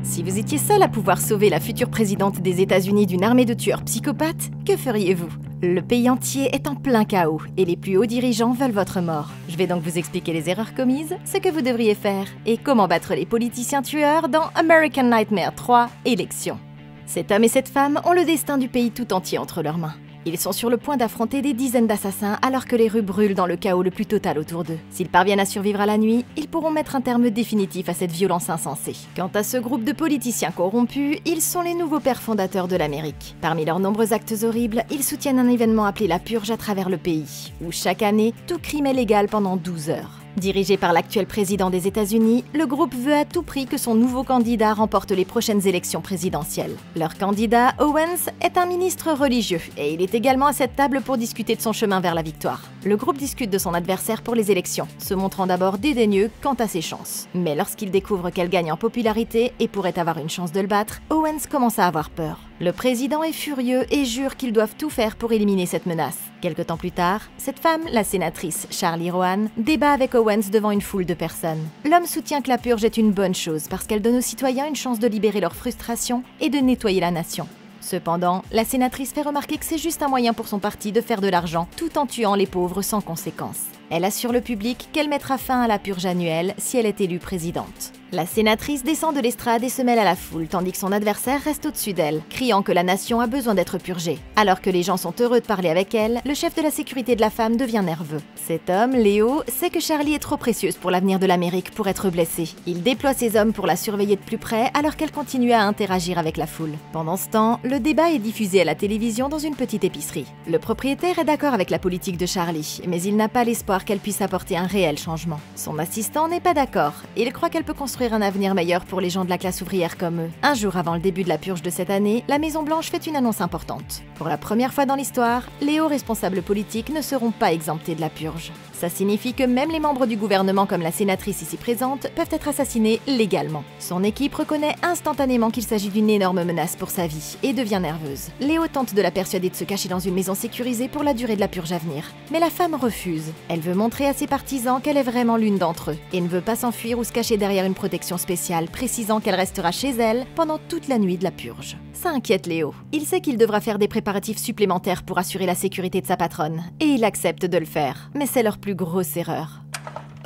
Si vous étiez seul à pouvoir sauver la future présidente des États-Unis d'une armée de tueurs psychopathes, que feriez-vous? Le pays entier est en plein chaos et les plus hauts dirigeants veulent votre mort. Je vais donc vous expliquer les erreurs commises, ce que vous devriez faire et comment battre les politiciens tueurs dans American Nightmare 3 Élections. Cet homme et cette femme ont le destin du pays tout entier entre leurs mains. Ils sont sur le point d'affronter des dizaines d'assassins alors que les rues brûlent dans le chaos le plus total autour d'eux. S'ils parviennent à survivre à la nuit, ils pourront mettre un terme définitif à cette violence insensée. Quant à ce groupe de politiciens corrompus, ils sont les nouveaux pères fondateurs de l'Amérique. Parmi leurs nombreux actes horribles, ils soutiennent un événement appelé la Purge à travers le pays, où chaque année, tout crime est légal pendant 12 heures. Dirigé par l'actuel président des États-Unis, le groupe veut à tout prix que son nouveau candidat remporte les prochaines élections présidentielles. Leur candidat, Owens, est un ministre religieux et il est également à cette table pour discuter de son chemin vers la victoire. Le groupe discute de son adversaire pour les élections, se montrant d'abord dédaigneux quant à ses chances. Mais lorsqu'il découvre qu'elle gagne en popularité et pourrait avoir une chance de le battre, Owens commence à avoir peur. Le président est furieux et jure qu'ils doivent tout faire pour éliminer cette menace. Quelque temps plus tard, cette femme, la sénatrice Charlie Rowan, débat avec Owens devant une foule de personnes. L'homme soutient que la purge est une bonne chose parce qu'elle donne aux citoyens une chance de libérer leur frustration et de nettoyer la nation. Cependant, la sénatrice fait remarquer que c'est juste un moyen pour son parti de faire de l'argent tout en tuant les pauvres sans conséquence. Elle assure le public qu'elle mettra fin à la purge annuelle si elle est élue présidente. La sénatrice descend de l'estrade et se mêle à la foule, tandis que son adversaire reste au-dessus d'elle, criant que la nation a besoin d'être purgée. Alors que les gens sont heureux de parler avec elle, le chef de la sécurité de la femme devient nerveux. Cet homme, Léo, sait que Charlie est trop précieuse pour l'avenir de l'Amérique pour être blessée. Il déploie ses hommes pour la surveiller de plus près alors qu'elle continue à interagir avec la foule. Pendant ce temps, le débat est diffusé à la télévision dans une petite épicerie. Le propriétaire est d'accord avec la politique de Charlie, mais il n'a pas l'espoir qu'elle puisse apporter un réel changement. Son assistant n'est pas d'accord. Il croit qu'elle peut construire un avenir meilleur pour les gens de la classe ouvrière comme eux. Un jour avant le début de la purge de cette année, la Maison-Blanche fait une annonce importante. Pour la première fois dans l'histoire, les hauts responsables politiques ne seront pas exemptés de la purge. Ça signifie que même les membres du gouvernement comme la sénatrice ici présente peuvent être assassinés légalement. Son équipe reconnaît instantanément qu'il s'agit d'une énorme menace pour sa vie et devient nerveuse. Léo tente de la persuader de se cacher dans une maison sécurisée pour la durée de la purge à venir. Mais la femme refuse. Elle veut montrer à ses partisans qu'elle est vraiment l'une d'entre eux et ne veut pas s'enfuir ou se cacher derrière une protection spéciale, précisant qu'elle restera chez elle pendant toute la nuit de la purge. Ça inquiète Léo. Il sait qu'il devra faire des préparatifs supplémentaires pour assurer la sécurité de sa patronne, et il accepte de le faire. Mais c'est leur plus grosse erreur.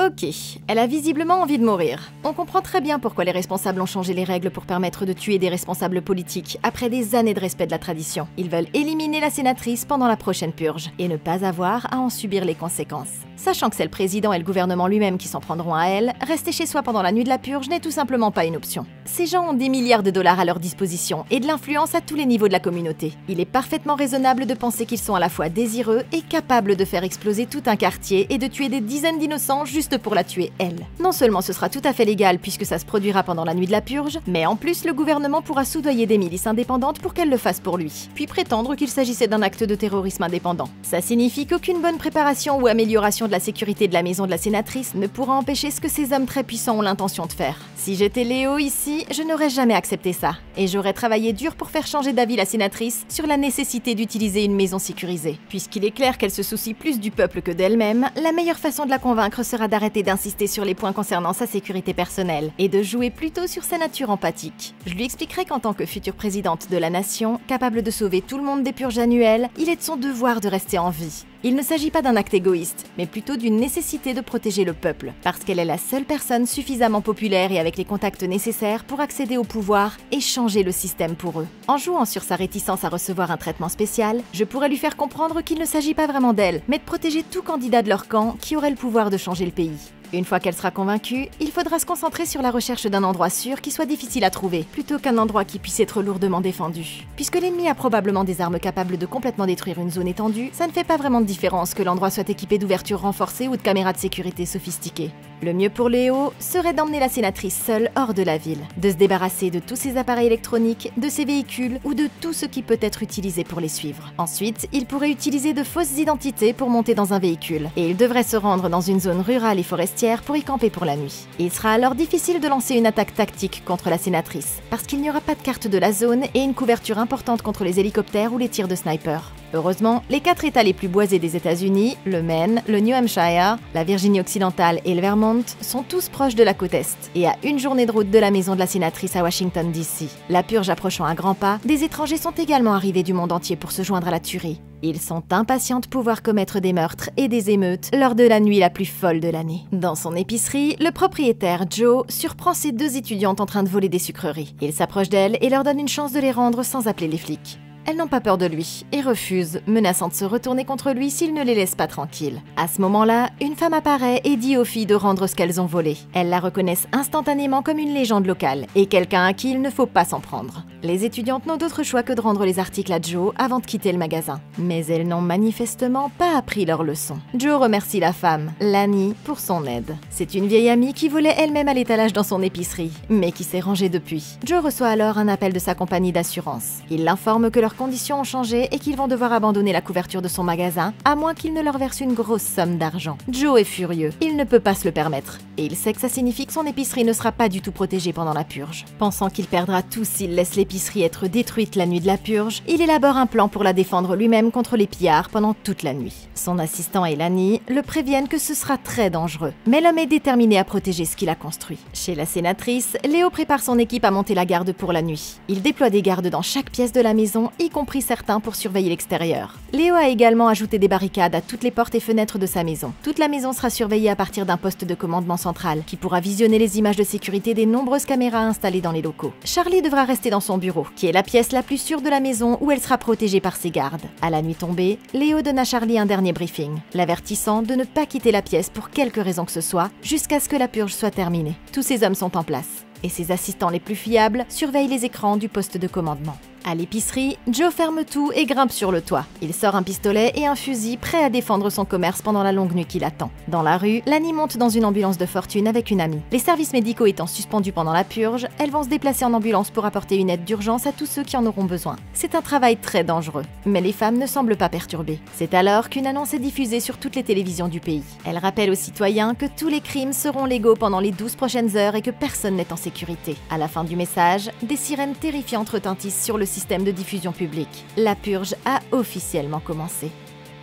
Ok, elle a visiblement envie de mourir. On comprend très bien pourquoi les responsables ont changé les règles pour permettre de tuer des responsables politiques après des années de respect de la tradition. Ils veulent éliminer la sénatrice pendant la prochaine purge et ne pas avoir à en subir les conséquences. Sachant que c'est le président et le gouvernement lui-même qui s'en prendront à elle, rester chez soi pendant la nuit de la purge n'est tout simplement pas une option. Ces gens ont des milliards de dollars à leur disposition et de l'influence à tous les niveaux de la communauté. Il est parfaitement raisonnable de penser qu'ils sont à la fois désireux et capables de faire exploser tout un quartier et de tuer des dizaines d'innocents juste pour la tuer elle. Non seulement ce sera tout à fait légal puisque ça se produira pendant la nuit de la purge, mais en plus le gouvernement pourra soudoyer des milices indépendantes pour qu'elles le fassent pour lui, puis prétendre qu'il s'agissait d'un acte de terrorisme indépendant. Ça signifie qu'aucune bonne préparation ou amélioration de la sécurité de la maison de la sénatrice ne pourra empêcher ce que ces hommes très puissants ont l'intention de faire. Si j'étais Léo ici, je n'aurais jamais accepté ça, et j'aurais travaillé dur pour faire changer d'avis la sénatrice sur la nécessité d'utiliser une maison sécurisée. Puisqu'il est clair qu'elle se soucie plus du peuple que d'elle-même, la meilleure façon de la convaincre sera d'arrêter d'insister sur les points concernant sa sécurité personnelle et de jouer plutôt sur sa nature empathique. Je lui expliquerai qu'en tant que future présidente de la nation, capable de sauver tout le monde des purges annuelles, il est de son devoir de rester en vie. Il ne s'agit pas d'un acte égoïste, mais plutôt d'une nécessité de protéger le peuple, parce qu'elle est la seule personne suffisamment populaire et avec les contacts nécessaires pour accéder au pouvoir et changer le système pour eux. En jouant sur sa réticence à recevoir un traitement spécial, je pourrais lui faire comprendre qu'il ne s'agit pas vraiment d'elle, mais de protéger tout candidat de leur camp qui aurait le pouvoir de changer le pays. Une fois qu'elle sera convaincue, il faudra se concentrer sur la recherche d'un endroit sûr qui soit difficile à trouver, plutôt qu'un endroit qui puisse être lourdement défendu. Puisque l'ennemi a probablement des armes capables de complètement détruire une zone étendue, ça ne fait pas vraiment de différence que l'endroit soit équipé d'ouvertures renforcées ou de caméras de sécurité sophistiquées. Le mieux pour Léo serait d'emmener la sénatrice seule hors de la ville, de se débarrasser de tous ses appareils électroniques, de ses véhicules ou de tout ce qui peut être utilisé pour les suivre. Ensuite, il pourrait utiliser de fausses identités pour monter dans un véhicule, et il devrait se rendre dans une zone rurale et forestière pour y camper pour la nuit. Il sera alors difficile de lancer une attaque tactique contre la sénatrice, parce qu'il n'y aura pas de carte de la zone et une couverture importante contre les hélicoptères ou les tirs de sniper. Heureusement, les 4 États les plus boisés des États-Unis, le Maine, le New Hampshire, la Virginie occidentale et le Vermont, sont tous proches de la côte Est et à une journée de route de la maison de la sénatrice à Washington, D.C. La purge approchant à grands pas, des étrangers sont également arrivés du monde entier pour se joindre à la tuerie. Ils sont impatients de pouvoir commettre des meurtres et des émeutes lors de la nuit la plus folle de l'année. Dans son épicerie, le propriétaire Joe surprend ses 2 étudiantes en train de voler des sucreries. Il s'approche d'elles et leur donne une chance de les rendre sans appeler les flics. Elles n'ont pas peur de lui et refusent, menaçant de se retourner contre lui s'il ne les laisse pas tranquilles. À ce moment-là, une femme apparaît et dit aux filles de rendre ce qu'elles ont volé. Elles la reconnaissent instantanément comme une légende locale et quelqu'un à qui il ne faut pas s'en prendre. Les étudiantes n'ont d'autre choix que de rendre les articles à Joe avant de quitter le magasin. Mais elles n'ont manifestement pas appris leur leçon. Joe remercie la femme, Lani, pour son aide. C'est une vieille amie qui volait elle-même à l'étalage dans son épicerie, mais qui s'est rangée depuis. Joe reçoit alors un appel de sa compagnie d'assurance. Il l'informe que leurs conditions ont changé et qu'ils vont devoir abandonner la couverture de son magasin, à moins qu'il ne leur verse une grosse somme d'argent. Joe est furieux, il ne peut pas se le permettre. Et il sait que ça signifie que son épicerie ne sera pas du tout protégée pendant la purge. Pensant qu'il perdra tout s'il laisse l'épicerie être détruite la nuit de la purge, il élabore un plan pour la défendre lui-même contre les pillards pendant toute la nuit. Son assistant et Lani le préviennent que ce sera très dangereux, mais l'homme est déterminé à protéger ce qu'il a construit. Chez la sénatrice, Léo prépare son équipe à monter la garde pour la nuit. Il déploie des gardes dans chaque pièce de la maison, y compris certains pour surveiller l'extérieur. Léo a également ajouté des barricades à toutes les portes et fenêtres de sa maison. Toute la maison sera surveillée à partir d'un poste de commandement central qui pourra visionner les images de sécurité des nombreuses caméras installées dans les locaux. Charlie devra rester dans son bureau, qui est la pièce la plus sûre de la maison où elle sera protégée par ses gardes. À la nuit tombée, Léo donne à Charlie un dernier briefing, l'avertissant de ne pas quitter la pièce pour quelque raison que ce soit, jusqu'à ce que la purge soit terminée. Tous ses hommes sont en place, et ses assistants les plus fiables surveillent les écrans du poste de commandement. À l'épicerie, Joe ferme tout et grimpe sur le toit. Il sort un pistolet et un fusil prêt à défendre son commerce pendant la longue nuit qui l'attend. Dans la rue, Lani monte dans une ambulance de fortune avec une amie. Les services médicaux étant suspendus pendant la purge, elles vont se déplacer en ambulance pour apporter une aide d'urgence à tous ceux qui en auront besoin. C'est un travail très dangereux, mais les femmes ne semblent pas perturbées. C'est alors qu'une annonce est diffusée sur toutes les télévisions du pays. Elle rappelle aux citoyens que tous les crimes seront légaux pendant les 12 prochaines heures et que personne n'est en sécurité. À la fin du message, des sirènes terrifiantes retentissent sur le système de diffusion publique. La purge a officiellement commencé.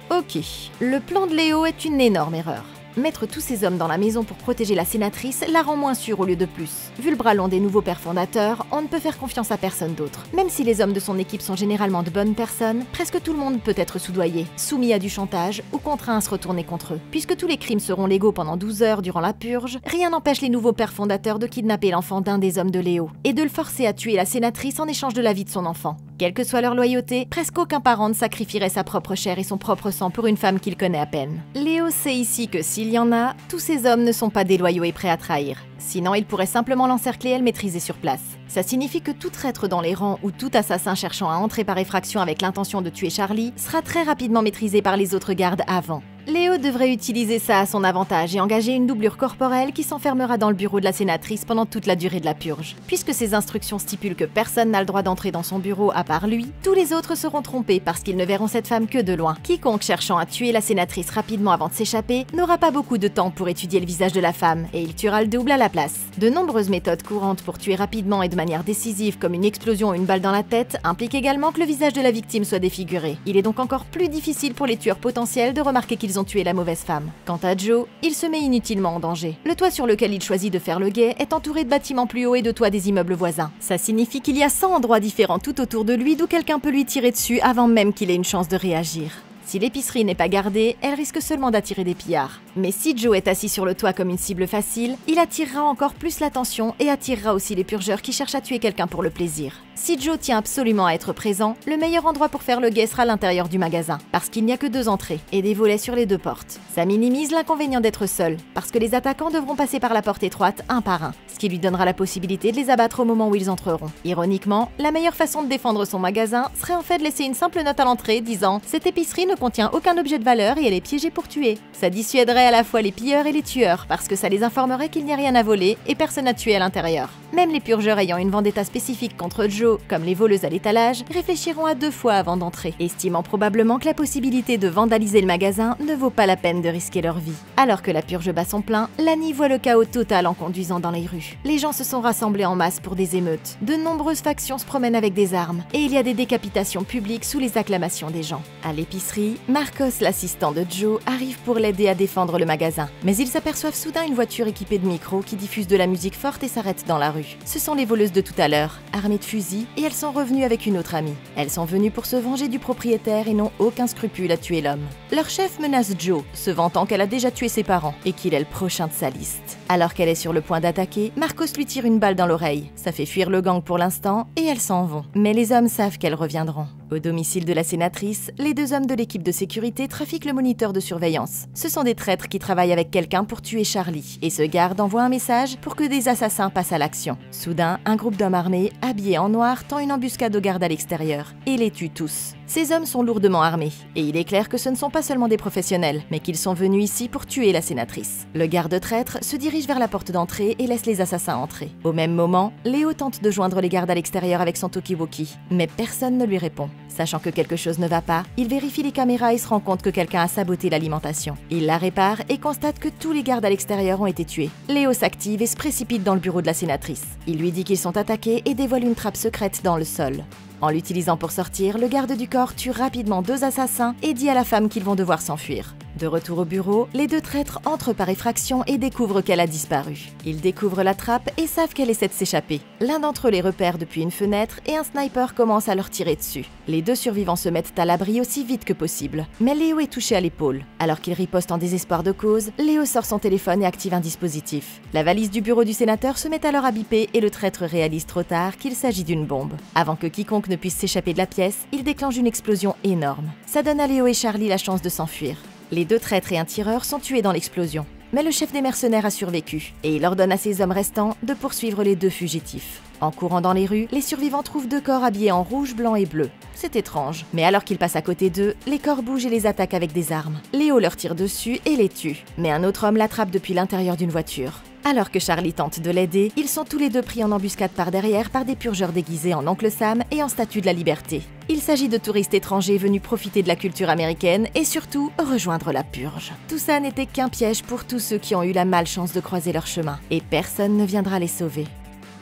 Ok, le plan de Léo est une énorme erreur. Mettre tous ces hommes dans la maison pour protéger la sénatrice la rend moins sûre au lieu de plus. Vu le bras long des nouveaux pères fondateurs, on ne peut faire confiance à personne d'autre. Même si les hommes de son équipe sont généralement de bonnes personnes, presque tout le monde peut être soudoyé, soumis à du chantage ou contraint à se retourner contre eux. Puisque tous les crimes seront légaux pendant 12 heures durant la purge, rien n'empêche les nouveaux pères fondateurs de kidnapper l'enfant d'un des hommes de Léo et de le forcer à tuer la sénatrice en échange de la vie de son enfant. Quelle que soit leur loyauté, presque aucun parent ne sacrifierait sa propre chair et son propre sang pour une femme qu'il connaît à peine. Léo sait ici que s'il y en a, tous ces hommes ne sont pas déloyaux et prêts à trahir. Sinon, il pourrait simplement l'encercler et le maîtriser sur place. Ça signifie que tout traître dans les rangs ou tout assassin cherchant à entrer par effraction avec l'intention de tuer Charlie sera très rapidement maîtrisé par les autres gardes avant. Léo devrait utiliser ça à son avantage et engager une doublure corporelle qui s'enfermera dans le bureau de la sénatrice pendant toute la durée de la purge. Puisque ses instructions stipulent que personne n'a le droit d'entrer dans son bureau à part lui, tous les autres seront trompés parce qu'ils ne verront cette femme que de loin. Quiconque cherchant à tuer la sénatrice rapidement avant de s'échapper n'aura pas beaucoup de temps pour étudier le visage de la femme et il tuera le double à la place. De nombreuses méthodes courantes pour tuer rapidement et de manière décisive comme une explosion ou une balle dans la tête impliquent également que le visage de la victime soit défiguré. Il est donc encore plus difficile pour les tueurs potentiels de remarquer qu'ils ont tué la mauvaise femme. Quant à Joe, il se met inutilement en danger. Le toit sur lequel il choisit de faire le guet est entouré de bâtiments plus hauts et de toits des immeubles voisins. Ça signifie qu'il y a 100 endroits différents tout autour de lui d'où quelqu'un peut lui tirer dessus avant même qu'il ait une chance de réagir. Si l'épicerie n'est pas gardée, elle risque seulement d'attirer des pillards. Mais si Joe est assis sur le toit comme une cible facile, il attirera encore plus l'attention et attirera aussi les purgeurs qui cherchent à tuer quelqu'un pour le plaisir. Si Joe tient absolument à être présent, le meilleur endroit pour faire le guet sera l'intérieur du magasin, parce qu'il n'y a que 2 entrées et des volets sur les 2 portes. Ça minimise l'inconvénient d'être seul, parce que les attaquants devront passer par la porte étroite un par un, ce qui lui donnera la possibilité de les abattre au moment où ils entreront. Ironiquement, la meilleure façon de défendre son magasin serait en fait de laisser une simple note à l'entrée disant « Cette épicerie ne ne contient aucun objet de valeur et elle est piégée pour tuer. Ça dissuaderait à la fois les pilleurs et les tueurs, parce que ça les informerait qu'il n'y a rien à voler et personne à tuer à l'intérieur. Même les purgeurs ayant une vendetta spécifique contre Joe, comme les voleuses à l'étalage, réfléchiront à 2 fois avant d'entrer, estimant probablement que la possibilité de vandaliser le magasin ne vaut pas la peine de risquer leur vie. Alors que la purge bat son plein, Lani voit le chaos total en conduisant dans les rues. Les gens se sont rassemblés en masse pour des émeutes. De nombreuses factions se promènent avec des armes, et il y a des décapitations publiques sous les acclamations des gens. À l'épicerie, Marcos, l'assistant de Joe, arrive pour l'aider à défendre le magasin. Mais ils s'aperçoivent soudain une voiture équipée de micros qui diffuse de la musique forte et s'arrête dans la rue. Ce sont les voleuses de tout à l'heure, armées de fusils, et elles sont revenues avec une autre amie. Elles sont venues pour se venger du propriétaire et n'ont aucun scrupule à tuer l'homme. Leur chef menace Joe, se vantant qu'elle a déjà tué ses parents et qu'il est le prochain de sa liste. Alors qu'elle est sur le point d'attaquer, Marcos lui tire une balle dans l'oreille. Ça fait fuir le gang pour l'instant et elles s'en vont. Mais les hommes savent qu'elles reviendront. Au domicile de la sénatrice, les 2 hommes de l'équipe de sécurité trafiquent le moniteur de surveillance. Ce sont des traîtres qui travaillent avec quelqu'un pour tuer Charlie, et ce garde envoie un message pour que des assassins passent à l'action. Soudain, un groupe d'hommes armés, habillés en noir, tend une embuscade aux gardes à l'extérieur, et les tue tous. Ces hommes sont lourdement armés, et il est clair que ce ne sont pas seulement des professionnels, mais qu'ils sont venus ici pour tuer la sénatrice. Le garde traître se dirige vers la porte d'entrée et laisse les assassins entrer. Au même moment, Léo tente de joindre les gardes à l'extérieur avec son talkie-walkie, mais personne ne lui répond. Sachant que quelque chose ne va pas, il vérifie les caméras et se rend compte que quelqu'un a saboté l'alimentation. Il la répare et constate que tous les gardes à l'extérieur ont été tués. Léo s'active et se précipite dans le bureau de la sénatrice. Il lui dit qu'ils sont attaqués et dévoile une trappe secrète dans le sol. En l'utilisant pour sortir, le garde du corps tue rapidement 2 assassins et dit à la femme qu'ils vont devoir s'enfuir. De retour au bureau, les 2 traîtres entrent par effraction et découvrent qu'elle a disparu. Ils découvrent la trappe et savent qu'elle essaie de s'échapper. L'un d'entre eux les repère depuis une fenêtre et un sniper commence à leur tirer dessus. Les 2 survivants se mettent à l'abri aussi vite que possible. Mais Léo est touché à l'épaule. Alors qu'il riposte en désespoir de cause, Léo sort son téléphone et active un dispositif. La valise du bureau du sénateur se met alors à biper et le traître réalise trop tard qu'il s'agit d'une bombe. Avant que quiconque ne puisse s'échapper de la pièce, il déclenche une explosion énorme. Ça donne à Léo et Charlie la chance de s'enfuir. Les 2 traîtres et un tireur sont tués dans l'explosion. Mais le chef des mercenaires a survécu, et il ordonne à ses hommes restants de poursuivre les 2 fugitifs. En courant dans les rues, les survivants trouvent 2 corps habillés en rouge, blanc et bleu. C'est étrange, mais alors qu'ils passent à côté d'eux, les corps bougent et les attaquent avec des armes. Léo leur tire dessus et les tue, mais un autre homme l'attrape depuis l'intérieur d'une voiture. Alors que Charlie tente de l'aider, ils sont tous les 2 pris en embuscade par derrière par des purgeurs déguisés en Oncle Sam et en Statue de la Liberté. Il s'agit de touristes étrangers venus profiter de la culture américaine et surtout rejoindre la purge. Tout ça n'était qu'un piège pour tous ceux qui ont eu la malchance de croiser leur chemin, et personne ne viendra les sauver.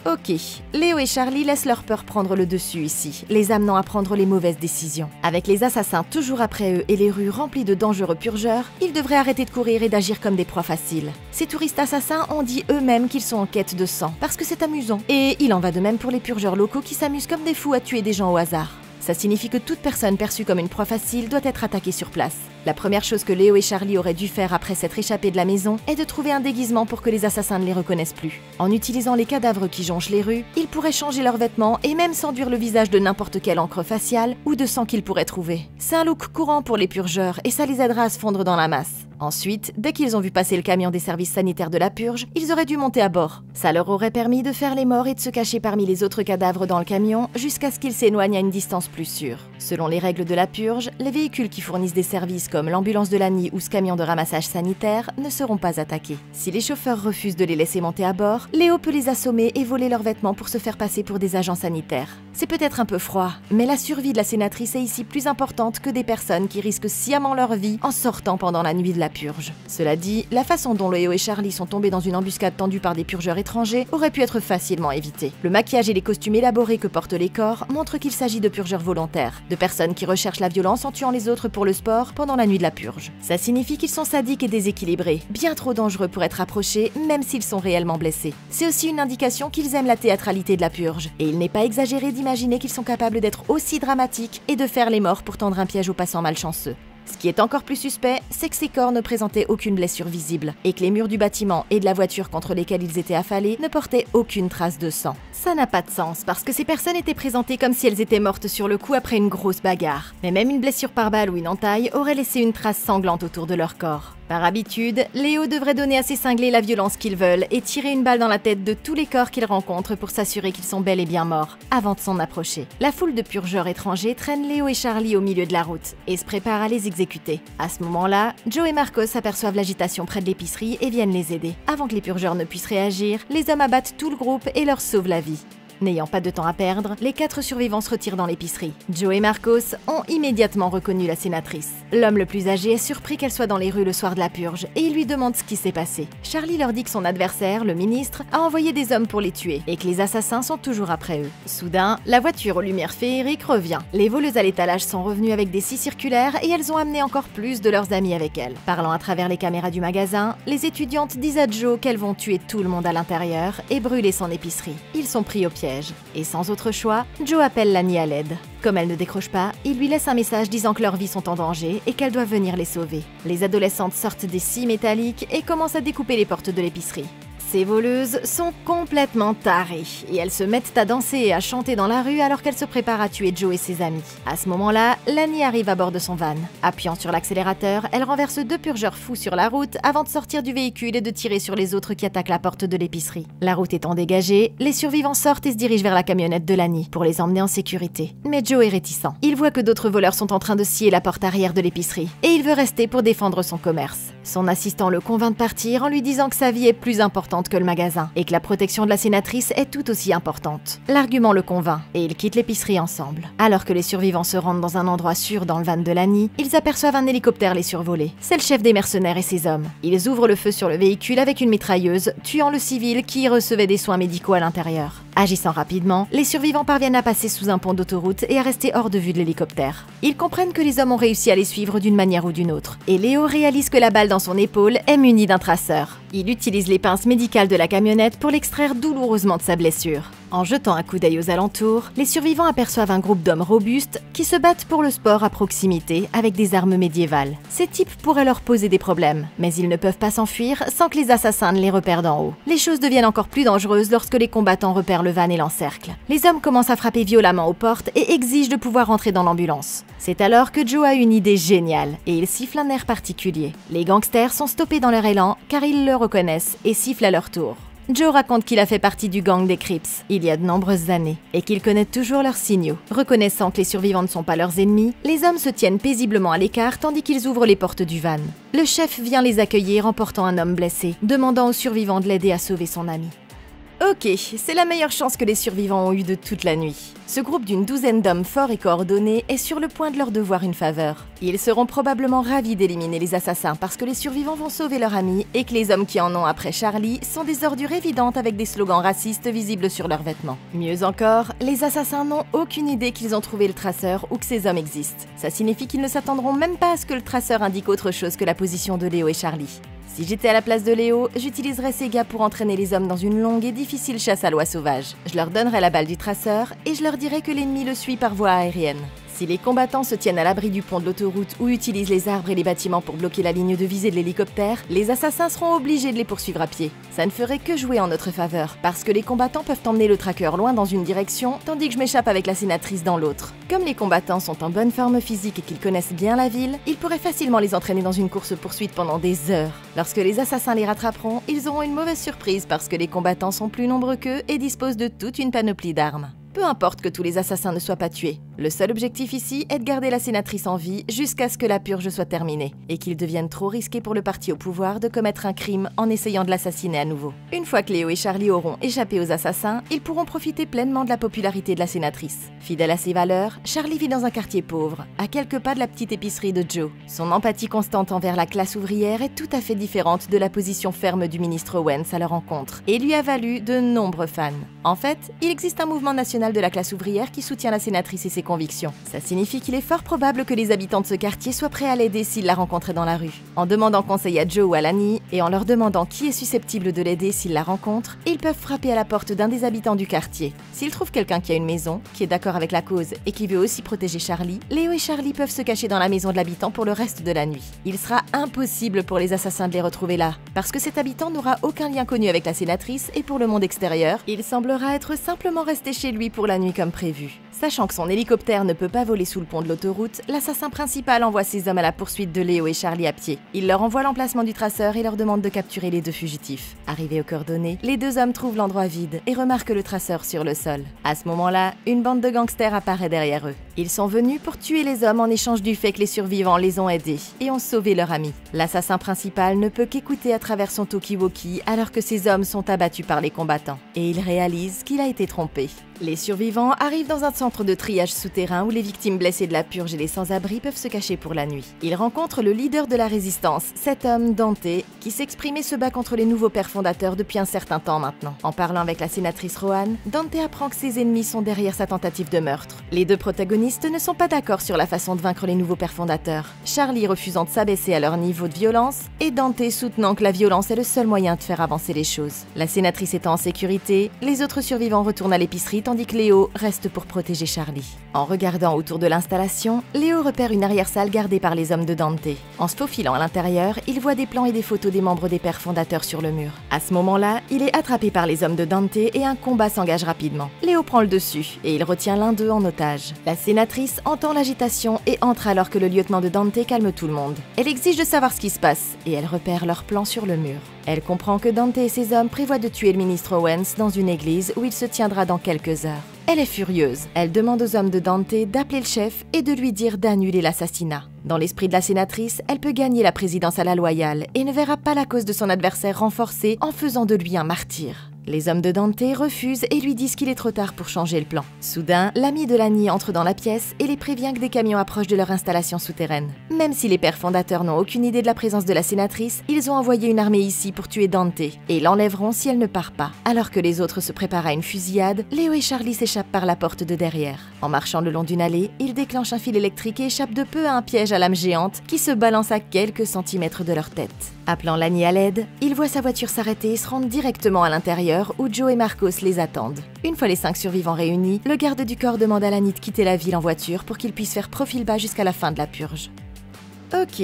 Ok, Léo et Charlie laissent leur peur prendre le dessus ici, les amenant à prendre les mauvaises décisions. Avec les assassins toujours après eux et les rues remplies de dangereux purgeurs, ils devraient arrêter de courir et d'agir comme des proies faciles. Ces touristes assassins ont dit eux-mêmes qu'ils sont en quête de sang, parce que c'est amusant. Et il en va de même pour les purgeurs locaux qui s'amusent comme des fous à tuer des gens au hasard. Ça signifie que toute personne perçue comme une proie facile doit être attaquée sur place. La première chose que Léo et Charlie auraient dû faire après s'être échappés de la maison est de trouver un déguisement pour que les assassins ne les reconnaissent plus. En utilisant les cadavres qui jonchent les rues, ils pourraient changer leurs vêtements et même s'enduire le visage de n'importe quelle encre faciale ou de sang qu'ils pourraient trouver. C'est un look courant pour les purgeurs et ça les aidera à se fondre dans la masse. Ensuite, dès qu'ils ont vu passer le camion des services sanitaires de la purge, ils auraient dû monter à bord. Ça leur aurait permis de faire les morts et de se cacher parmi les autres cadavres dans le camion jusqu'à ce qu'ils s'éloignent à une distance plus sûre. Selon les règles de la purge, les véhicules qui fournissent des services comme l'ambulance de Lani ou ce camion de ramassage sanitaire ne seront pas attaqués. Si les chauffeurs refusent de les laisser monter à bord, Léo peut les assommer et voler leurs vêtements pour se faire passer pour des agents sanitaires. C'est peut-être un peu froid, mais la survie de la sénatrice est ici plus importante que des personnes qui risquent sciemment leur vie en sortant pendant la nuit de la purge. Cela dit, la façon dont Léo et Charlie sont tombés dans une embuscade tendue par des purgeurs étrangers aurait pu être facilement évitée. Le maquillage et les costumes élaborés que portent les corps montrent qu'il s'agit de purgeurs volontaires, de personnes qui recherchent la violence en tuant les autres pour le sport pendant la nuit de la purge. Ça signifie qu'ils sont sadiques et déséquilibrés, bien trop dangereux pour être approchés, même s'ils sont réellement blessés. C'est aussi une indication qu'ils aiment la théâtralité de la purge, et il n'est pas exagéré d'imaginer qu'ils sont capables d'être aussi dramatiques et de faire les morts pour tendre un piège aux passants malchanceux. Ce qui est encore plus suspect, c'est que ces corps ne présentaient aucune blessure visible, et que les murs du bâtiment et de la voiture contre lesquels ils étaient affalés ne portaient aucune trace de sang. Ça n'a pas de sens, parce que ces personnes étaient présentées comme si elles étaient mortes sur le coup après une grosse bagarre. Mais même une blessure par balle ou une entaille aurait laissé une trace sanglante autour de leur corps. Par habitude, Léo devrait donner à ses cinglés la violence qu'ils veulent et tirer une balle dans la tête de tous les corps qu'ils rencontrent pour s'assurer qu'ils sont bel et bien morts, avant de s'en approcher. La foule de purgeurs étrangers traîne Léo et Charlie au milieu de la route et se prépare à les exécuter. À ce moment-là, Joe et Marcos aperçoivent l'agitation près de l'épicerie et viennent les aider. Avant que les purgeurs ne puissent réagir, les hommes abattent tout le groupe et leur sauvent la vie. N'ayant pas de temps à perdre, les 4 survivants se retirent dans l'épicerie. Joe et Marcos ont immédiatement reconnu la sénatrice. L'homme le plus âgé est surpris qu'elle soit dans les rues le soir de la purge et il lui demande ce qui s'est passé. Charlie leur dit que son adversaire, le ministre, a envoyé des hommes pour les tuer et que les assassins sont toujours après eux. Soudain, la voiture aux lumières féeriques revient. Les voleuses à l'étalage sont revenues avec des scies circulaires et elles ont amené encore plus de leurs amis avec elles. Parlant à travers les caméras du magasin, les étudiantes disent à Joe qu'elles vont tuer tout le monde à l'intérieur et brûler son épicerie. Ils sont pris au piège. Et sans autre choix, Joe appelle Lani à l'aide. Comme elle ne décroche pas, il lui laisse un message disant que leurs vies sont en danger et qu'elle doit venir les sauver. Les adolescentes sortent des scies métalliques et commencent à découper les portes de l'épicerie. Ces voleuses sont complètement tarées et elles se mettent à danser et à chanter dans la rue alors qu'elles se préparent à tuer Joe et ses amis. À ce moment-là, Lani arrive à bord de son van. Appuyant sur l'accélérateur, elle renverse 2 purgeurs fous sur la route avant de sortir du véhicule et de tirer sur les autres qui attaquent la porte de l'épicerie. La route étant dégagée, les survivants sortent et se dirigent vers la camionnette de Lani pour les emmener en sécurité. Mais Joe est réticent. Il voit que d'autres voleurs sont en train de scier la porte arrière de l'épicerie et il veut rester pour défendre son commerce. Son assistant le convainc de partir en lui disant que sa vie est plus importante que le magasin et que la protection de la sénatrice est tout aussi importante. L'argument le convainc et ils quittent l'épicerie ensemble. Alors que les survivants se rendent dans un endroit sûr dans le van de Lani, ils aperçoivent un hélicoptère les survoler. C'est le chef des mercenaires et ses hommes. Ils ouvrent le feu sur le véhicule avec une mitrailleuse, tuant le civil qui recevait des soins médicaux à l'intérieur. Agissant rapidement, les survivants parviennent à passer sous un pont d'autoroute et à rester hors de vue de l'hélicoptère. Ils comprennent que les hommes ont réussi à les suivre d'une manière ou d'une autre. Et Léo réalise que la balle dans son épaule est munie d'un traceur. Il utilise les pinces médicales de la camionnette pour l'extraire douloureusement de sa blessure. En jetant un coup d'œil aux alentours, les survivants aperçoivent un groupe d'hommes robustes qui se battent pour le sport à proximité avec des armes médiévales. Ces types pourraient leur poser des problèmes, mais ils ne peuvent pas s'enfuir sans que les assassins ne les repèrent d'en haut. Les choses deviennent encore plus dangereuses lorsque les combattants repèrent le van et l'encerclent. Les hommes commencent à frapper violemment aux portes et exigent de pouvoir entrer dans l'ambulance. C'est alors que Joe a une idée géniale et il siffle un air particulier. Les gangsters sont stoppés dans leur élan car ils le reconnaissent et sifflent à leur tour. Joe raconte qu'il a fait partie du gang des Crips il y a de nombreuses années et qu'il connaît toujours leurs signaux. Reconnaissant que les survivants ne sont pas leurs ennemis, les hommes se tiennent paisiblement à l'écart tandis qu'ils ouvrent les portes du van. Le chef vient les accueillir en portant un homme blessé, demandant aux survivants de l'aider à sauver son ami. Ok, c'est la meilleure chance que les survivants ont eue de toute la nuit. Ce groupe d'une douzaine d'hommes forts et coordonnés est sur le point de leur devoir une faveur. Ils seront probablement ravis d'éliminer les assassins parce que les survivants vont sauver leur ami et que les hommes qui en ont après Charlie sont des ordures évidentes avec des slogans racistes visibles sur leurs vêtements. Mieux encore, les assassins n'ont aucune idée qu'ils ont trouvé le traceur ou que ces hommes existent. Ça signifie qu'ils ne s'attendront même pas à ce que le traceur indique autre chose que la position de Léo et Charlie. Si j'étais à la place de Léo, j'utiliserais ces gars pour entraîner les hommes dans une longue et difficile chasse à l'oie sauvage. Je leur donnerais la balle du traceur et je leur dirais que l'ennemi le suit par voie aérienne. Si les combattants se tiennent à l'abri du pont de l'autoroute ou utilisent les arbres et les bâtiments pour bloquer la ligne de visée de l'hélicoptère, les assassins seront obligés de les poursuivre à pied. Ça ne ferait que jouer en notre faveur, parce que les combattants peuvent emmener le tracker loin dans une direction, tandis que je m'échappe avec la sénatrice dans l'autre. Comme les combattants sont en bonne forme physique et qu'ils connaissent bien la ville, ils pourraient facilement les entraîner dans une course-poursuite pendant des heures. Lorsque les assassins les rattraperont, ils auront une mauvaise surprise parce que les combattants sont plus nombreux qu'eux et disposent de toute une panoplie d'armes. Peu importe que tous les assassins ne soient pas tués. Le seul objectif ici est de garder la sénatrice en vie jusqu'à ce que la purge soit terminée et qu'il devienne trop risqué pour le parti au pouvoir de commettre un crime en essayant de l'assassiner à nouveau. Une fois que Léo et Charlie auront échappé aux assassins, ils pourront profiter pleinement de la popularité de la sénatrice. Fidèle à ses valeurs, Charlie vit dans un quartier pauvre, à quelques pas de la petite épicerie de Joe. Son empathie constante envers la classe ouvrière est tout à fait différente de la position ferme du ministre Wentz à leur encontre et lui a valu de nombreux fans. En fait, il existe un mouvement national de la classe ouvrière qui soutient la sénatrice et ses convictions. Ça signifie qu'il est fort probable que les habitants de ce quartier soient prêts à l'aider s'ils la rencontraient dans la rue. En demandant conseil à Joe ou à Lani, et en leur demandant qui est susceptible de l'aider s'ils la rencontrent, ils peuvent frapper à la porte d'un des habitants du quartier. S'ils trouvent quelqu'un qui a une maison, qui est d'accord avec la cause et qui veut aussi protéger Charlie, Léo et Charlie peuvent se cacher dans la maison de l'habitant pour le reste de la nuit. Il sera impossible pour les assassins de les retrouver là, parce que cet habitant n'aura aucun lien connu avec la sénatrice et pour le monde extérieur, il semblera être simplement resté chez lui pour la nuit comme prévu. Sachant que son hélicoptère ne peut pas voler sous le pont de l'autoroute, l'assassin principal envoie ses hommes à la poursuite de Léo et Charlie à pied. Il leur envoie l'emplacement du traceur et leur demande de capturer les deux fugitifs. Arrivés aux coordonnées, les deux hommes trouvent l'endroit vide et remarquent le traceur sur le sol. À ce moment-là, une bande de gangsters apparaît derrière eux. Ils sont venus pour tuer les hommes en échange du fait que les survivants les ont aidés et ont sauvé leur ami. L'assassin principal ne peut qu'écouter à travers son talkie-walkie alors que ses hommes sont abattus par les combattants. Et il réalise qu'il a été trompé. Les survivants arrivent dans un centre de triage souterrain où les victimes blessées de la purge et les sans-abri peuvent se cacher pour la nuit. Ils rencontrent le leader de la résistance, cet homme, Dante, qui s'exprime et se bat contre les nouveaux pères fondateurs depuis un certain temps maintenant. En parlant avec la sénatrice Rohan, Dante apprend que ses ennemis sont derrière sa tentative de meurtre. Les deux protagonistes ne sont pas d'accord sur la façon de vaincre les nouveaux pères fondateurs. Charlie refusant de s'abaisser à leur niveau de violence et Dante soutenant que la violence est le seul moyen de faire avancer les choses. La sénatrice étant en sécurité, les autres survivants retournent à l'épicerie tandis que Léo reste pour protéger Charlie. En regardant autour de l'installation, Léo repère une arrière-salle gardée par les hommes de Dante. En se faufilant à l'intérieur, il voit des plans et des photos des membres des pères fondateurs sur le mur. À ce moment-là, il est attrapé par les hommes de Dante et un combat s'engage rapidement. Léo prend le dessus et il retient l'un d'eux en otage. La sénatrice entend l'agitation et entre alors que le lieutenant de Dante calme tout le monde. Elle exige de savoir ce qui se passe et elle repère leurs plans sur le mur. Elle comprend que Dante et ses hommes prévoient de tuer le ministre Owens dans une église où il se tiendra dans quelques heures. Elle est furieuse. Elle demande aux hommes de Dante d'appeler le chef et de lui dire d'annuler l'assassinat. Dans l'esprit de la sénatrice, elle peut gagner la présidence à la loyale et ne verra pas la cause de son adversaire renforcée en faisant de lui un martyr. Les hommes de Dante refusent et lui disent qu'il est trop tard pour changer le plan. Soudain, l'ami de Lani entre dans la pièce et les prévient que des camions approchent de leur installation souterraine. Même si les pères fondateurs n'ont aucune idée de la présence de la sénatrice, ils ont envoyé une armée ici pour tuer Dante et l'enlèveront si elle ne part pas. Alors que les autres se préparent à une fusillade, Léo et Charlie s'échappent par la porte de derrière. En marchant le long d'une allée, ils déclenchent un fil électrique et échappent de peu à un piège à lame géante qui se balance à quelques centimètres de leur tête. Appelant Lani à l'aide, ils voient sa voiture s'arrêter et se rendent directement à l'intérieur où Joe et Marcos les attendent. Une fois les 5 survivants réunis, le garde du corps demande à Lani de quitter la ville en voiture pour qu'il puisse faire profil bas jusqu'à la fin de la purge. Ok,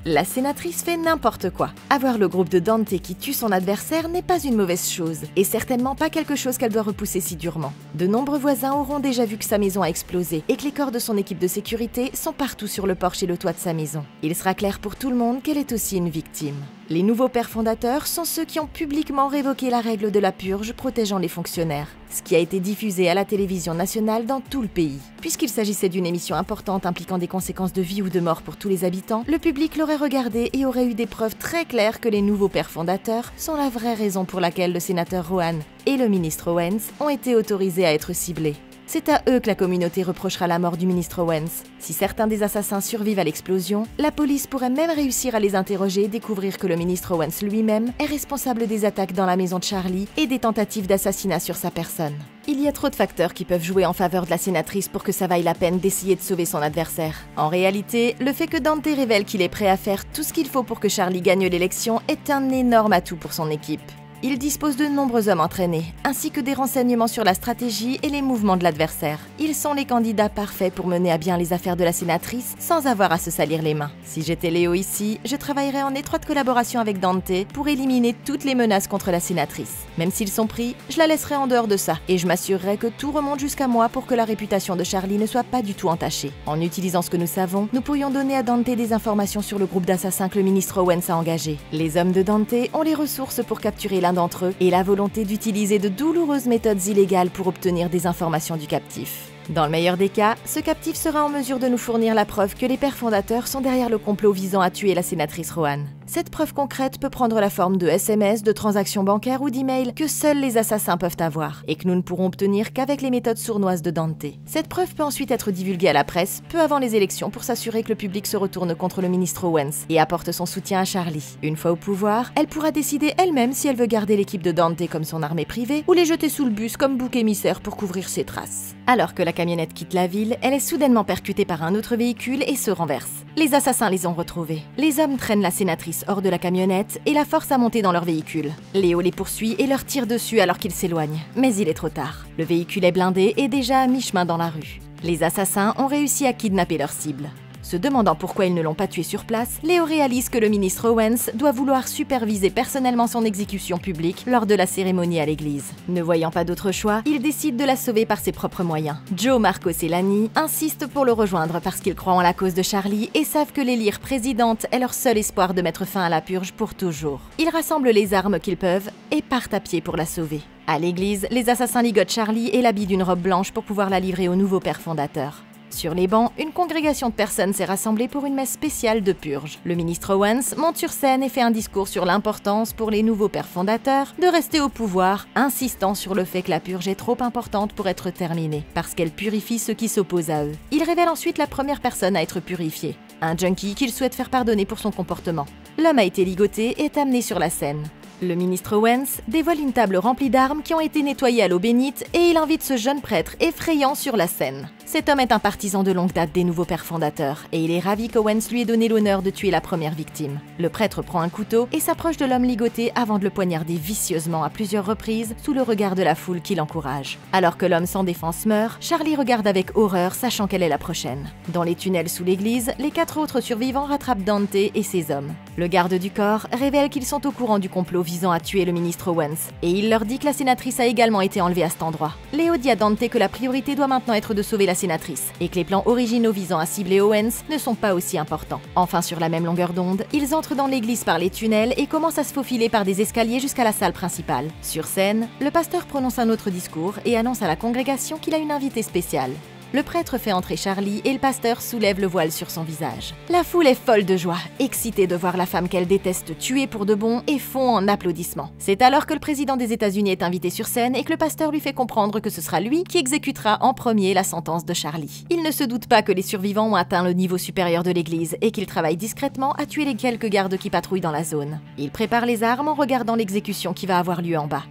la sénatrice fait n'importe quoi. Avoir le groupe de Dante qui tue son adversaire n'est pas une mauvaise chose, et certainement pas quelque chose qu'elle doit repousser si durement. De nombreux voisins auront déjà vu que sa maison a explosé et que les corps de son équipe de sécurité sont partout sur le porche et le toit de sa maison. Il sera clair pour tout le monde qu'elle est aussi une victime. Les nouveaux pères fondateurs sont ceux qui ont publiquement révoqué la règle de la purge protégeant les fonctionnaires, ce qui a été diffusé à la télévision nationale dans tout le pays. Puisqu'il s'agissait d'une émission importante impliquant des conséquences de vie ou de mort pour tous les habitants, le public l'aurait regardé et aurait eu des preuves très claires que les nouveaux pères fondateurs sont la vraie raison pour laquelle le sénateur Rohan et le ministre Owens ont été autorisés à être ciblés. C'est à eux que la communauté reprochera la mort du ministre Owens. Si certains des assassins survivent à l'explosion, la police pourrait même réussir à les interroger et découvrir que le ministre Owens lui-même est responsable des attaques dans la maison de Charlie et des tentatives d'assassinat sur sa personne. Il y a trop de facteurs qui peuvent jouer en faveur de la sénatrice pour que ça vaille la peine d'essayer de sauver son adversaire. En réalité, le fait que Dante révèle qu'il est prêt à faire tout ce qu'il faut pour que Charlie gagne l'élection est un énorme atout pour son équipe. Il dispose de nombreux hommes entraînés, ainsi que des renseignements sur la stratégie et les mouvements de l'adversaire. Ils sont les candidats parfaits pour mener à bien les affaires de la sénatrice sans avoir à se salir les mains. Si j'étais Léo ici, je travaillerais en étroite collaboration avec Dante pour éliminer toutes les menaces contre la sénatrice. Même s'ils sont pris, je la laisserai en dehors de ça, et je m'assurerai que tout remonte jusqu'à moi pour que la réputation de Charlie ne soit pas du tout entachée. En utilisant ce que nous savons, nous pourrions donner à Dante des informations sur le groupe d'assassins que le ministre Owens a engagé. Les hommes de Dante ont les ressources pour capturer l'un d'entre eux et la volonté d'utiliser de douloureuses méthodes illégales pour obtenir des informations du captif. Dans le meilleur des cas, ce captif sera en mesure de nous fournir la preuve que les pères fondateurs sont derrière le complot visant à tuer la sénatrice Rohan. Cette preuve concrète peut prendre la forme de SMS, de transactions bancaires ou d'emails que seuls les assassins peuvent avoir, et que nous ne pourrons obtenir qu'avec les méthodes sournoises de Dante. Cette preuve peut ensuite être divulguée à la presse, peu avant les élections, pour s'assurer que le public se retourne contre le ministre Owens et apporte son soutien à Charlie. Une fois au pouvoir, elle pourra décider elle-même si elle veut garder l'équipe de Dante comme son armée privée ou les jeter sous le bus comme bouc émissaire pour couvrir ses traces. Alors que la camionnette quitte la ville, elle est soudainement percutée par un autre véhicule et se renverse. Les assassins les ont retrouvés. Les hommes traînent la sénatrice hors de la camionnette et la forcent à monter dans leur véhicule. Léo les poursuit et leur tire dessus alors qu'ils s'éloignent. Mais il est trop tard. Le véhicule est blindé et déjà à mi-chemin dans la rue. Les assassins ont réussi à kidnapper leur cible. Se demandant pourquoi ils ne l'ont pas tué sur place, Léo réalise que le ministre Owens doit vouloir superviser personnellement son exécution publique lors de la cérémonie à l'église. Ne voyant pas d'autre choix, il décide de la sauver par ses propres moyens. Joe, Marcos et Lani insistent pour le rejoindre parce qu'ils croient en la cause de Charlie et savent que l'élire présidente est leur seul espoir de mettre fin à la purge pour toujours. Ils rassemblent les armes qu'ils peuvent et partent à pied pour la sauver. À l'église, les assassins ligotent Charlie et l'habillent d'une robe blanche pour pouvoir la livrer au nouveau père fondateur. Sur les bancs, une congrégation de personnes s'est rassemblée pour une messe spéciale de purge. Le ministre Owens monte sur scène et fait un discours sur l'importance pour les nouveaux pères fondateurs de rester au pouvoir, insistant sur le fait que la purge est trop importante pour être terminée, parce qu'elle purifie ceux qui s'opposent à eux. Il révèle ensuite la première personne à être purifiée, un junkie qu'il souhaite faire pardonner pour son comportement. L'homme a été ligoté et est amené sur la scène. Le ministre Owens dévoile une table remplie d'armes qui ont été nettoyées à l'eau bénite et il invite ce jeune prêtre effrayant sur la scène. Cet homme est un partisan de longue date des nouveaux pères fondateurs et il est ravi qu'Owens lui ait donné l'honneur de tuer la première victime. Le prêtre prend un couteau et s'approche de l'homme ligoté avant de le poignarder vicieusement à plusieurs reprises sous le regard de la foule qui l'encourage. Alors que l'homme sans défense meurt, Charlie regarde avec horreur sachant qu'elle est la prochaine. Dans les tunnels sous l'église, les 4 autres survivants rattrapent Dante et ses hommes. Le garde du corps révèle qu'ils sont au courant du complot visant à tuer le ministre Owens et il leur dit que la sénatrice a également été enlevée à cet endroit. Léo dit à Dante que la priorité doit maintenant être de sauver la sénatrice et que les plans originaux visant à cibler Owens ne sont pas aussi importants. Enfin, sur la même longueur d'onde, ils entrent dans l'église par les tunnels et commencent à se faufiler par des escaliers jusqu'à la salle principale. Sur scène, le pasteur prononce un autre discours et annonce à la congrégation qu'il a une invitée spéciale. Le prêtre fait entrer Charlie et le pasteur soulève le voile sur son visage. La foule est folle de joie, excitée de voir la femme qu'elle déteste tuer pour de bon et fond en applaudissements. C'est alors que le président des États-Unis est invité sur scène et que le pasteur lui fait comprendre que ce sera lui qui exécutera en premier la sentence de Charlie. Il ne se doute pas que les survivants ont atteint le niveau supérieur de l'église et qu'ils travaillent discrètement à tuer les quelques gardes qui patrouillent dans la zone. Il prépare les armes en regardant l'exécution qui va avoir lieu en bas.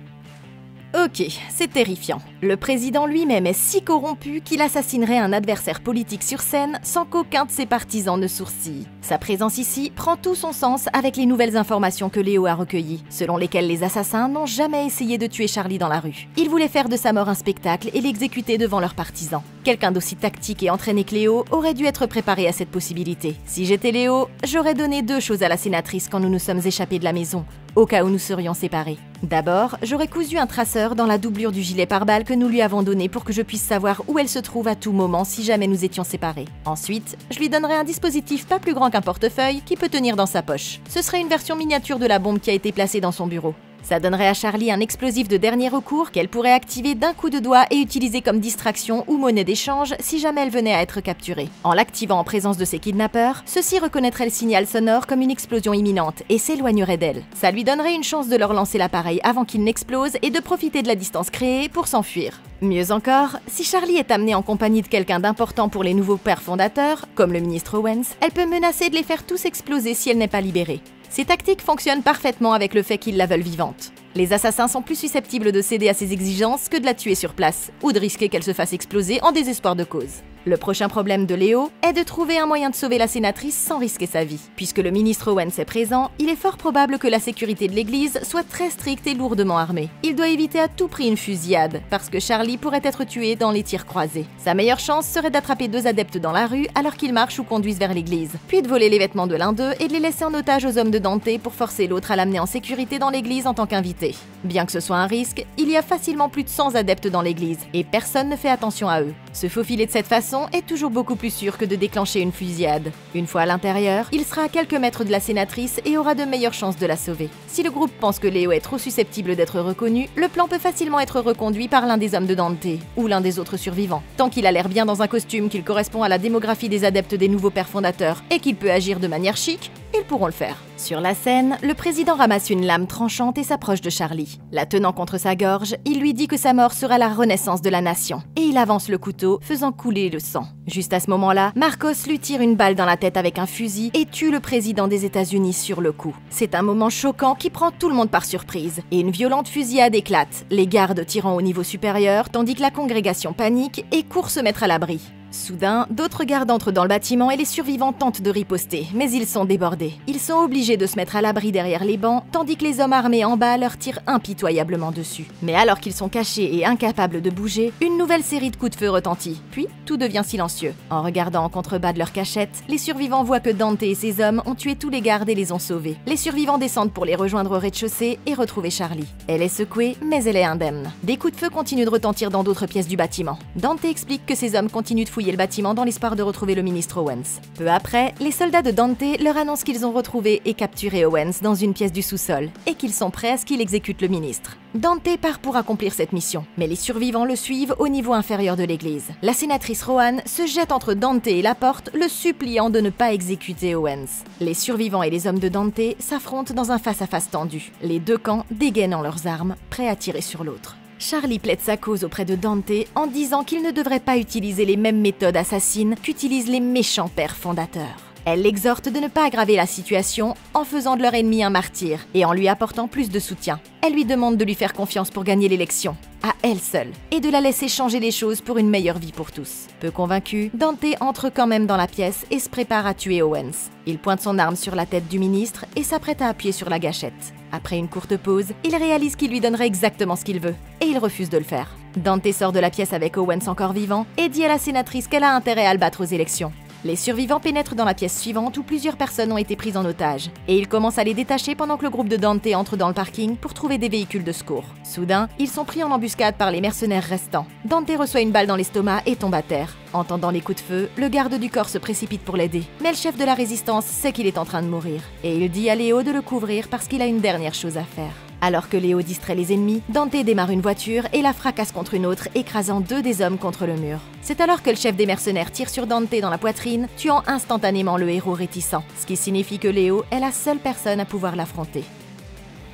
Ok, c'est terrifiant. Le président lui-même est si corrompu qu'il assassinerait un adversaire politique sur scène sans qu'aucun de ses partisans ne sourcille. Sa présence ici prend tout son sens avec les nouvelles informations que Léo a recueillies, selon lesquelles les assassins n'ont jamais essayé de tuer Charlie dans la rue. Ils voulaient faire de sa mort un spectacle et l'exécuter devant leurs partisans. Quelqu'un d'aussi tactique et entraîné que Léo aurait dû être préparé à cette possibilité. Si j'étais Léo, j'aurais donné 2 choses à la sénatrice quand nous nous sommes échappés de la maison, au cas où nous serions séparés. D'abord, j'aurais cousu un traceur dans la doublure du gilet pare-balles que nous lui avons donné pour que je puisse savoir où elle se trouve à tout moment si jamais nous étions séparés. Ensuite, je lui donnerais un dispositif pas plus grand qu'un portefeuille qui peut tenir dans sa poche. Ce serait une version miniature de la bombe qui a été placée dans son bureau. Ça donnerait à Charlie un explosif de dernier recours qu'elle pourrait activer d'un coup de doigt et utiliser comme distraction ou monnaie d'échange si jamais elle venait à être capturée. En l'activant en présence de ses kidnappeurs, ceux-ci reconnaîtraient le signal sonore comme une explosion imminente et s'éloigneraient d'elle. Ça lui donnerait une chance de leur lancer l'appareil avant qu'il n'explose et de profiter de la distance créée pour s'enfuir. Mieux encore, si Charlie est amenée en compagnie de quelqu'un d'important pour les nouveaux pères fondateurs, comme le ministre Owens, elle peut menacer de les faire tous exploser si elle n'est pas libérée. Ces tactiques fonctionnent parfaitement avec le fait qu'ils la veulent vivante. Les assassins sont plus susceptibles de céder à ces exigences que de la tuer sur place, ou de risquer qu'elle se fasse exploser en désespoir de cause. Le prochain problème de Léo est de trouver un moyen de sauver la sénatrice sans risquer sa vie. Puisque le ministre Owens est présent, il est fort probable que la sécurité de l'église soit très stricte et lourdement armée. Il doit éviter à tout prix une fusillade, parce que Charlie pourrait être tué dans les tirs croisés. Sa meilleure chance serait d'attraper 2 adeptes dans la rue alors qu'ils marchent ou conduisent vers l'église, puis de voler les vêtements de l'un d'eux et de les laisser en otage aux hommes de Dante pour forcer l'autre à l'amener en sécurité dans l'église en tant qu'invité. Bien que ce soit un risque, il y a facilement plus de 100 adeptes dans l'église, et personne ne fait attention à eux. Se faufiler de cette façon est toujours beaucoup plus sûr que de déclencher une fusillade. Une fois à l'intérieur, il sera à quelques mètres de la sénatrice et aura de meilleures chances de la sauver. Si le groupe pense que Léo est trop susceptible d'être reconnu, le plan peut facilement être reconduit par l'un des hommes de Dante, ou l'un des autres survivants. Tant qu'il a l'air bien dans un costume qu'il correspond à la démographie des adeptes des nouveaux pères fondateurs et qu'il peut agir de manière chic, ils pourront le faire. Sur la scène, le président ramasse une lame tranchante et s'approche de Charlie. La tenant contre sa gorge, il lui dit que sa mort sera la renaissance de la nation. Et il avance le couteau, faisant couler le sang. Juste à ce moment-là, Marcos lui tire une balle dans la tête avec un fusil et tue le président des États-Unis sur le coup. C'est un moment choquant qui prend tout le monde par surprise. Et une violente fusillade éclate, les gardes tirant au niveau supérieur, tandis que la congrégation panique et court se mettre à l'abri. Soudain, d'autres gardes entrent dans le bâtiment et les survivants tentent de riposter, mais ils sont débordés. Ils sont obligés de se mettre à l'abri derrière les bancs, tandis que les hommes armés en bas leur tirent impitoyablement dessus. Mais alors qu'ils sont cachés et incapables de bouger, une nouvelle série de coups de feu retentit. Puis, tout devient silencieux. En regardant en contrebas de leur cachette, les survivants voient que Dante et ses hommes ont tué tous les gardes et les ont sauvés. Les survivants descendent pour les rejoindre au rez-de-chaussée et retrouver Charlie. Elle est secouée, mais elle est indemne. Des coups de feu continuent de retentir dans d'autres pièces du bâtiment. Dante explique que ses hommes continuent de fouiller le bâtiment dans l'espoir de retrouver le ministre Owens. Peu après, les soldats de Dante leur annoncent qu'ils ont retrouvé et capturé Owens dans une pièce du sous-sol et qu'ils sont prêts à ce qu'il exécute le ministre. Dante part pour accomplir cette mission, mais les survivants le suivent au niveau inférieur de l'église. La sénatrice Rohan se jette entre Dante et la porte, le suppliant de ne pas exécuter Owens. Les survivants et les hommes de Dante s'affrontent dans un face-à-face tendu, les deux camps dégainant leurs armes, prêts à tirer sur l'autre. Charlie plaide sa cause auprès de Dante en disant qu'il ne devrait pas utiliser les mêmes méthodes assassines qu'utilisent les méchants pères fondateurs. Elle l'exhorte de ne pas aggraver la situation en faisant de leur ennemi un martyr et en lui apportant plus de soutien. Elle lui demande de lui faire confiance pour gagner l'élection, à elle seule, et de la laisser changer les choses pour une meilleure vie pour tous. Peu convaincu, Dante entre quand même dans la pièce et se prépare à tuer Owens. Il pointe son arme sur la tête du ministre et s'apprête à appuyer sur la gâchette. Après une courte pause, il réalise qu'il lui donnerait exactement ce qu'il veut, et il refuse de le faire. Dante sort de la pièce avec Owens encore vivant et dit à la sénatrice qu'elle a intérêt à le battre aux élections. Les survivants pénètrent dans la pièce suivante où plusieurs personnes ont été prises en otage, et ils commencent à les détacher pendant que le groupe de Dante entre dans le parking pour trouver des véhicules de secours. Soudain, ils sont pris en embuscade par les mercenaires restants. Dante reçoit une balle dans l'estomac et tombe à terre. Entendant les coups de feu, le garde du corps se précipite pour l'aider, mais le chef de la résistance sait qu'il est en train de mourir, et il dit à Léo de le couvrir parce qu'il a une dernière chose à faire. Alors que Léo distrait les ennemis, Dante démarre une voiture et la fracasse contre une autre, écrasant deux des hommes contre le mur. C'est alors que le chef des mercenaires tire sur Dante dans la poitrine, tuant instantanément le héros réticent, ce qui signifie que Léo est la seule personne à pouvoir l'affronter.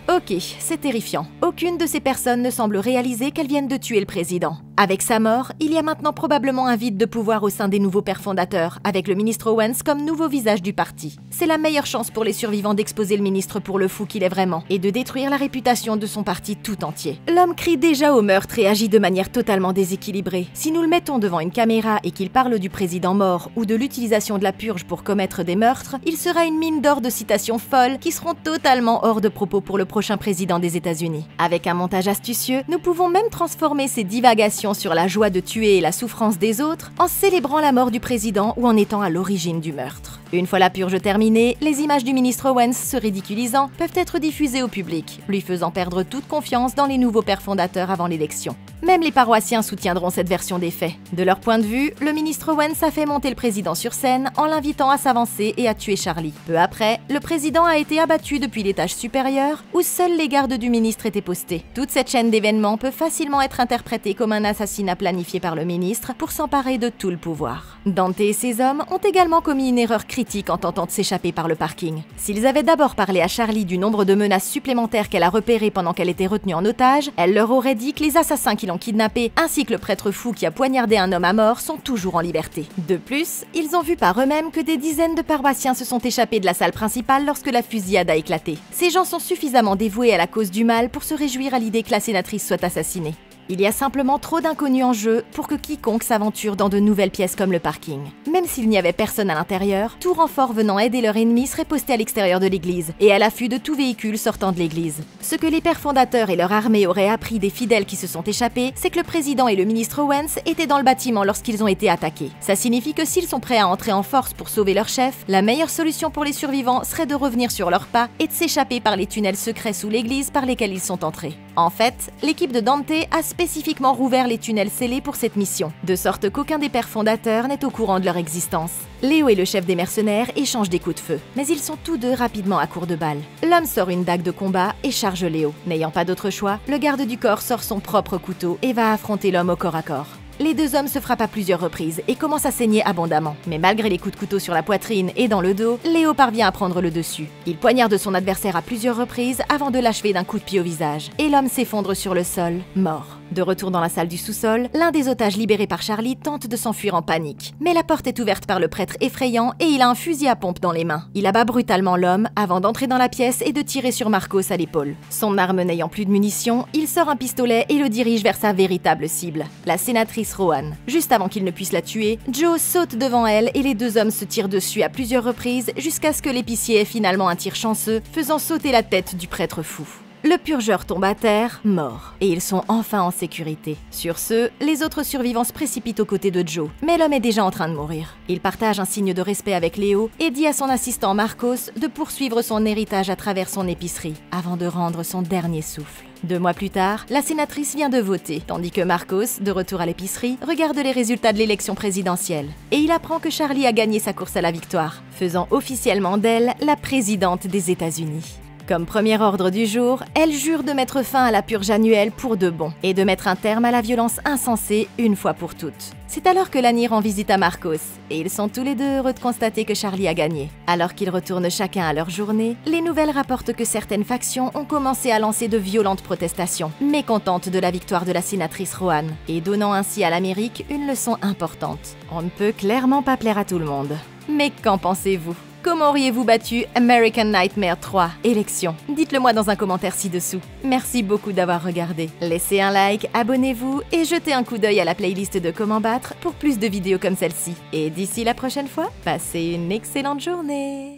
Ok, c'est terrifiant. Aucune de ces personnes ne semble réaliser qu'elles viennent de tuer le président. Avec sa mort, il y a maintenant probablement un vide de pouvoir au sein des nouveaux pères fondateurs, avec le ministre Owens comme nouveau visage du parti. C'est la meilleure chance pour les survivants d'exposer le ministre pour le fou qu'il est vraiment, et de détruire la réputation de son parti tout entier. L'homme crie déjà au meurtre et agit de manière totalement déséquilibrée. Si nous le mettons devant une caméra et qu'il parle du président mort ou de l'utilisation de la purge pour commettre des meurtres, il sera une mine d'or de citations folles qui seront totalement hors de propos pour le prochain président des États-Unis. Avec un montage astucieux, nous pouvons même transformer ces divagations sur la joie de tuer et la souffrance des autres en célébrant la mort du président ou en étant à l'origine du meurtre. Une fois la purge terminée, les images du ministre Owens se ridiculisant peuvent être diffusées au public, lui faisant perdre toute confiance dans les nouveaux pères fondateurs avant l'élection. Même les paroissiens soutiendront cette version des faits. De leur point de vue, le ministre Owens a fait monter le président sur scène en l'invitant à s'avancer et à tuer Charlie. Peu après, le président a été abattu depuis l'étage supérieur où seuls les gardes du ministre étaient postés. Toute cette chaîne d'événements peut facilement être interprétée comme un assassinat planifié par le ministre pour s'emparer de tout le pouvoir. Dante et ses hommes ont également commis une erreur critique en tentant de s'échapper par le parking. S'ils avaient d'abord parlé à Charlie du nombre de menaces supplémentaires qu'elle a repérées pendant qu'elle était retenue en otage, elle leur aurait dit que les assassins qui l'ont kidnappée, ainsi que le prêtre fou qui a poignardé un homme à mort, sont toujours en liberté. De plus, ils ont vu par eux-mêmes que des dizaines de paroissiens se sont échappés de la salle principale lorsque la fusillade a éclaté. Ces gens sont suffisamment dévoués à la cause du mal pour se réjouir à l'idée que la sénatrice soit assassinée. Il y a simplement trop d'inconnus en jeu pour que quiconque s'aventure dans de nouvelles pièces comme le parking. Même s'il n'y avait personne à l'intérieur, tout renfort venant aider leur ennemi serait posté à l'extérieur de l'église et à l'affût de tout véhicule sortant de l'église. Ce que les pères fondateurs et leur armée auraient appris des fidèles qui se sont échappés, c'est que le président et le ministre Owens étaient dans le bâtiment lorsqu'ils ont été attaqués. Ça signifie que s'ils sont prêts à entrer en force pour sauver leur chef, la meilleure solution pour les survivants serait de revenir sur leurs pas et de s'échapper par les tunnels secrets sous l'église par lesquels ils sont entrés. En fait, l'équipe de Dante a spécifiquement rouvert les tunnels scellés pour cette mission, de sorte qu'aucun des pères fondateurs n'est au courant de leur existence. Léo et le chef des mercenaires échangent des coups de feu, mais ils sont tous deux rapidement à court de balles. L'homme sort une dague de combat et charge Léo. N'ayant pas d'autre choix, le garde du corps sort son propre couteau et va affronter l'homme au corps à corps. Les deux hommes se frappent à plusieurs reprises et commencent à saigner abondamment. Mais malgré les coups de couteau sur la poitrine et dans le dos, Léo parvient à prendre le dessus. Il poignarde son adversaire à plusieurs reprises avant de l'achever d'un coup de pied au visage. Et l'homme s'effondre sur le sol, mort. De retour dans la salle du sous-sol, l'un des otages libérés par Charlie tente de s'enfuir en panique. Mais la porte est ouverte par le prêtre effrayant et il a un fusil à pompe dans les mains. Il abat brutalement l'homme avant d'entrer dans la pièce et de tirer sur Marcos à l'épaule. Son arme n'ayant plus de munitions, il sort un pistolet et le dirige vers sa véritable cible, la sénatrice Rohan. Juste avant qu'il ne puisse la tuer, Joe saute devant elle et les deux hommes se tirent dessus à plusieurs reprises jusqu'à ce que l'épicier ait finalement un tir chanceux, faisant sauter la tête du prêtre fou. Le purgeur tombe à terre, mort, et ils sont enfin en sécurité. Sur ce, les autres survivants se précipitent aux côtés de Joe, mais l'homme est déjà en train de mourir. Il partage un signe de respect avec Léo et dit à son assistant Marcos de poursuivre son héritage à travers son épicerie, avant de rendre son dernier souffle. 2 mois plus tard, la sénatrice vient de voter, tandis que Marcos, de retour à l'épicerie, regarde les résultats de l'élection présidentielle. Et il apprend que Charlie a gagné sa course à la victoire, faisant officiellement d'elle la présidente des États-Unis. Comme premier ordre du jour, elle jure de mettre fin à la purge annuelle pour de bon et de mettre un terme à la violence insensée une fois pour toutes. C'est alors que Lani rend visite à Marcos et ils sont tous les deux heureux de constater que Charlie a gagné. Alors qu'ils retournent chacun à leur journée, les nouvelles rapportent que certaines factions ont commencé à lancer de violentes protestations, mécontentes de la victoire de la sénatrice Rohan et donnant ainsi à l'Amérique une leçon importante. On ne peut clairement pas plaire à tout le monde. Mais qu'en pensez-vous ? Comment auriez-vous battu American Nightmare 3 Élection? Dites-le moi dans un commentaire ci-dessous. Merci beaucoup d'avoir regardé. Laissez un like, abonnez-vous et jetez un coup d'œil à la playlist de Comment battre pour plus de vidéos comme celle-ci. Et d'ici la prochaine fois, passez une excellente journée.